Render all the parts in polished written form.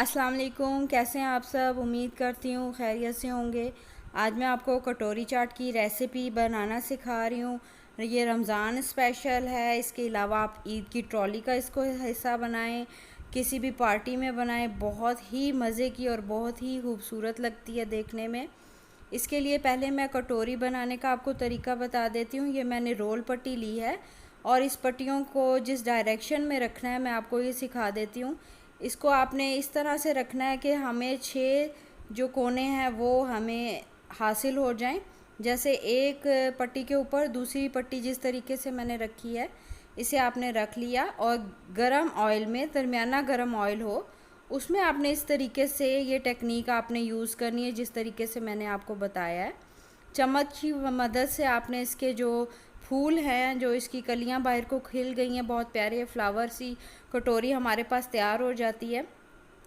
अस्सलाम वालेकुम, कैसे हैं आप सब। उम्मीद करती हूँ खैरियत से होंगे। आज मैं आपको कटोरी चाट की रेसिपी बनाना सिखा रही हूँ। ये रमज़ान स्पेशल है। इसके अलावा आप ईद की ट्रॉली का इसको हिस्सा बनाएं, किसी भी पार्टी में बनाएं, बहुत ही मज़े की और बहुत ही खूबसूरत लगती है देखने में। इसके लिए पहले मैं कटोरी बनाने का आपको तरीका बता देती हूँ। ये मैंने रोल पट्टी ली है और इस पट्टियों को जिस डायरेक्शन में रखना है मैं आपको ये सिखा देती हूँ। इसको आपने इस तरह से रखना है कि हमें 6 जो कोने हैं वो हमें हासिल हो जाएं। जैसे एक पट्टी के ऊपर दूसरी पट्टी जिस तरीके से मैंने रखी है इसे आपने रख लिया और गरम ऑयल में, दरमियाना गरम ऑयल हो उसमें आपने इस तरीके से ये टेक्निक आपने यूज़ करनी है जिस तरीके से मैंने आपको बताया है। चम्मच की मदद से आपने इसके जो फूल हैं, जो इसकी कलियां बाहर को खिल गई हैं, बहुत प्यारे फ्लावर सी कटोरी हमारे पास तैयार हो जाती है।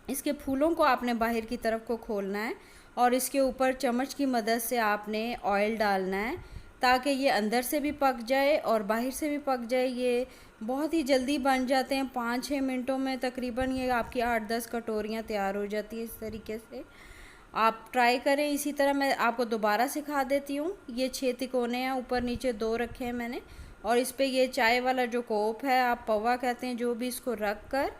इसके फूलों को आपने बाहर की तरफ को खोलना है और इसके ऊपर चम्मच की मदद से आपने ऑयल डालना है ताकि ये अंदर से भी पक जाए और बाहर से भी पक जाए। ये बहुत ही जल्दी बन जाते हैं, 5-6 मिनटों में तकरीबन ये आपकी 8-10 कटोरियाँ तैयार हो जाती है। इस तरीके से आप ट्राई करें। इसी तरह मैं आपको दोबारा सिखा देती हूँ। ये 6 तिकोने हैं, ऊपर नीचे 2 रखे हैं मैंने और इस पे ये चाय वाला जो कोप है, आप पवा कहते हैं, जो भी, इसको रख कर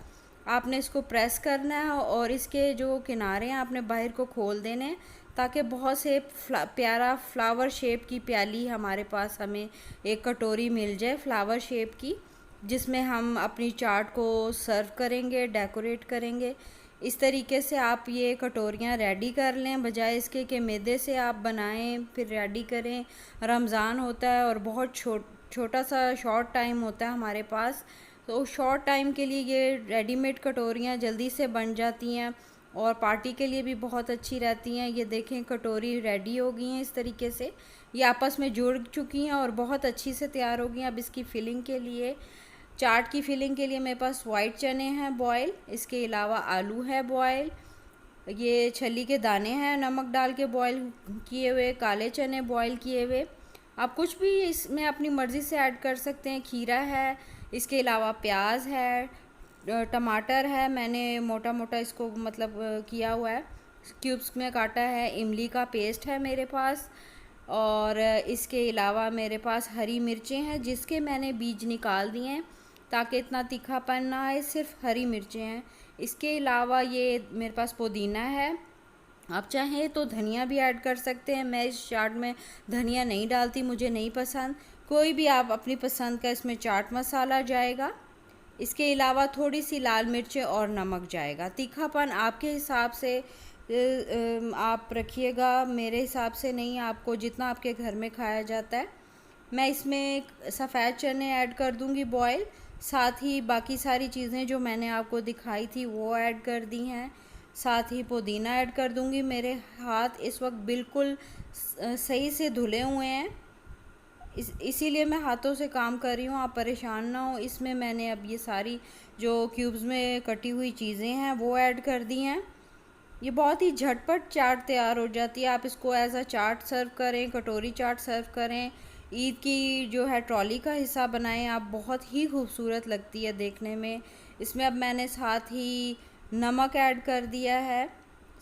आपने इसको प्रेस करना है और इसके जो किनारे हैं आपने बाहर को खोल देने हैं ताकि बहुत से प्यारा फ्लावर शेप की प्याली हमारे पास हमें एक कटोरी मिल जाए फ्लावर शेप की, जिसमें हम अपनी चाट को सर्व करेंगे, डेकोरेट करेंगे। इस तरीके से आप ये कटोरियाँ रेडी कर लें, बजाय इसके कि मैदे से आप बनाएं फिर रेडी करें। रमज़ान होता है और बहुत छोटा सा शॉर्ट टाइम होता है हमारे पास, तो शॉर्ट टाइम के लिए ये रेडीमेड कटोरियाँ जल्दी से बन जाती हैं और पार्टी के लिए भी बहुत अच्छी रहती हैं। ये देखें कटोरी रेडी हो गई हैं इस तरीके से, ये आपस में जुड़ चुकी हैं और बहुत अच्छी से तैयार हो गई हैं। अब इसकी फिलिंग के लिए, चाट की फिलिंग के लिए मेरे पास वाइट चने हैं बॉयल, इसके अलावा आलू है बॉयल, ये छली के दाने हैं नमक डाल के बॉयल किए हुए, काले चने बॉयल किए हुए। आप कुछ भी इसमें अपनी मर्ज़ी से ऐड कर सकते हैं। खीरा है, इसके अलावा प्याज है, टमाटर है, मैंने मोटा मोटा इसको मतलब किया हुआ है, क्यूब्स में काटा है। इमली का पेस्ट है मेरे पास और इसके अलावा मेरे पास हरी मिर्चें हैं जिसके मैंने बीज निकाल दिए हैं ताकि इतना तीखापन ना आए, सिर्फ हरी मिर्चें हैं। इसके अलावा ये मेरे पास पुदीना है, आप चाहें तो धनिया भी ऐड कर सकते हैं। मैं इस चाट में धनिया नहीं डालती, मुझे नहीं पसंद। कोई भी आप अपनी पसंद का इसमें चाट मसाला जाएगा। इसके अलावा थोड़ी सी लाल मिर्चें और नमक जाएगा। तीखापन आपके हिसाब से आप रखिएगा, मेरे हिसाब से नहीं, आपको जितना आपके घर में खाया जाता है। मैं इसमें सफ़ेद चने ऐड कर दूंगी बॉयल, साथ ही बाकी सारी चीज़ें जो मैंने आपको दिखाई थी वो ऐड कर दी हैं। साथ ही पुदीना ऐड कर दूंगी। मेरे हाथ इस वक्त बिल्कुल सही से धुले हुए हैं, इसीलिए मैं हाथों से काम कर रही हूँ, आप परेशान ना हो। इसमें मैंने अब ये सारी जो क्यूब्स में कटी हुई चीज़ें हैं वो ऐड कर दी हैं। ये बहुत ही झटपट चाट तैयार हो जाती है। आप इसको एज अ चाट सर्व करें, कटोरी चाट सर्व करें, ईद की जो है ट्रॉली का हिस्सा बनाएं आप, बहुत ही खूबसूरत लगती है देखने में। इसमें अब मैंने साथ ही नमक ऐड कर दिया है,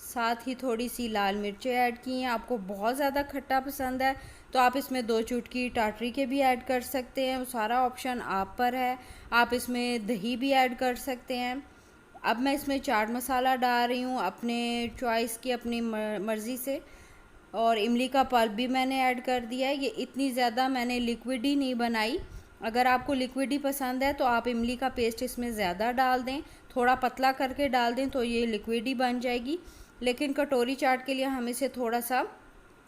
साथ ही थोड़ी सी लाल मिर्चें ऐड की हैं। आपको बहुत ज़्यादा खट्टा पसंद है तो आप इसमें 2 चुटकी टाटरी के भी ऐड कर सकते हैं, वो सारा ऑप्शन आप पर है। आप इसमें दही भी ऐड कर सकते हैं। अब मैं इसमें चाट मसाला डाल रही हूँ अपने चॉइस की, अपनी मर्ज़ी से, और इमली का पल्प भी मैंने ऐड कर दिया है। ये इतनी ज़्यादा मैंने लिक्विड ही नहीं बनाई, अगर आपको लिक्विड ही पसंद है तो आप इमली का पेस्ट इसमें ज़्यादा डाल दें, थोड़ा पतला करके डाल दें तो ये लिक्विड ही बन जाएगी। लेकिन कटोरी चाट के लिए हम इसे थोड़ा सा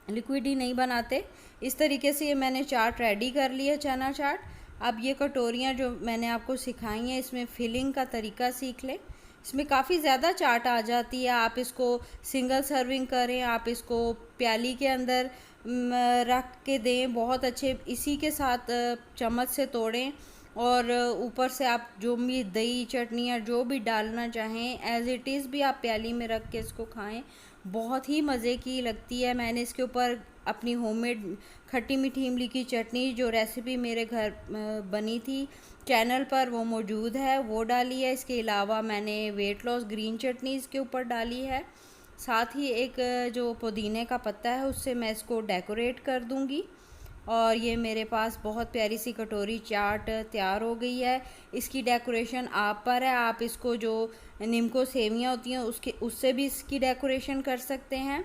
लिक्विड ही नहीं बनाते। इस तरीके से ये मैंने चाट रेडी कर ली है, चना चाट। अब ये कटोरियाँ जो मैंने आपको सिखाई हैं इसमें फिलिंग का तरीका सीख लें। इसमें काफ़ी ज़्यादा चाट आ जाती है। आप इसको सिंगल सर्विंग करें, आप इसको प्याली के अंदर रख के दें, बहुत अच्छे। इसी के साथ चम्मच से तोड़ें और ऊपर से आप जो भी दही चटनी या जो भी डालना चाहें एज़ इट इज़ भी आप प्याली में रख के इसको खाएं, बहुत ही मज़े की लगती है। मैंने इसके ऊपर अपनी होममेड खट्टी मीठी इमली की चटनी जो रेसिपी मेरे घर बनी थी चैनल पर, वो मौजूद है, वो डाली है। इसके अलावा मैंने वेट लॉस ग्रीन चटनी इसके ऊपर डाली है। साथ ही एक जो पुदीने का पत्ता है उससे मैं इसको डेकोरेट कर दूंगी। और ये मेरे पास बहुत प्यारी सी कटोरी चाट तैयार हो गई है। इसकी डेकोरेशन आप पर है, आप इसको जो निम्को सेवियां होती हैं उससे भी इसकी डेकोरेशन कर सकते हैं।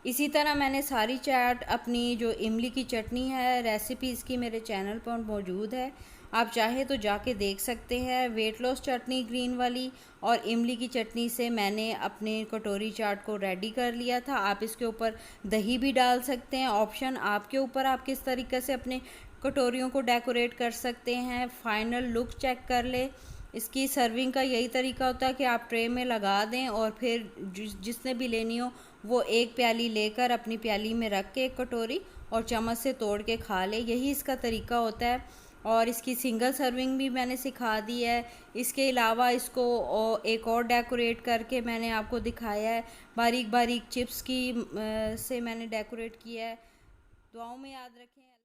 इसी तरह मैंने सारी चाट अपनी जो इमली की चटनी है रेसिपी इसकी मेरे चैनल पर मौजूद है, आप चाहे तो जाके देख सकते हैं। वेट लॉस चटनी ग्रीन वाली और इमली की चटनी से मैंने अपने कटोरी चाट को रेडी कर लिया था। आप इसके ऊपर दही भी डाल सकते हैं, ऑप्शन आपके ऊपर, आप किस तरीके से अपने कटोरियों को डेकोरेट कर सकते हैं। फाइनल लुक चेक कर ले। इसकी सर्विंग का यही तरीका होता है कि आप ट्रे में लगा दें और फिर जिसने भी लेनी हो वो एक प्याली लेकर अपनी प्याली में रख के एक कटोरी और चम्मच से तोड़ के खा ले, यही इसका तरीका होता है। और इसकी सिंगल सर्विंग भी मैंने सिखा दी है। इसके अलावा इसको एक और डेकोरेट करके मैंने आपको दिखाया है, बारीक बारीक चिप्स की से मैंने डेकोरेट किया है। दुआओं में याद रखें।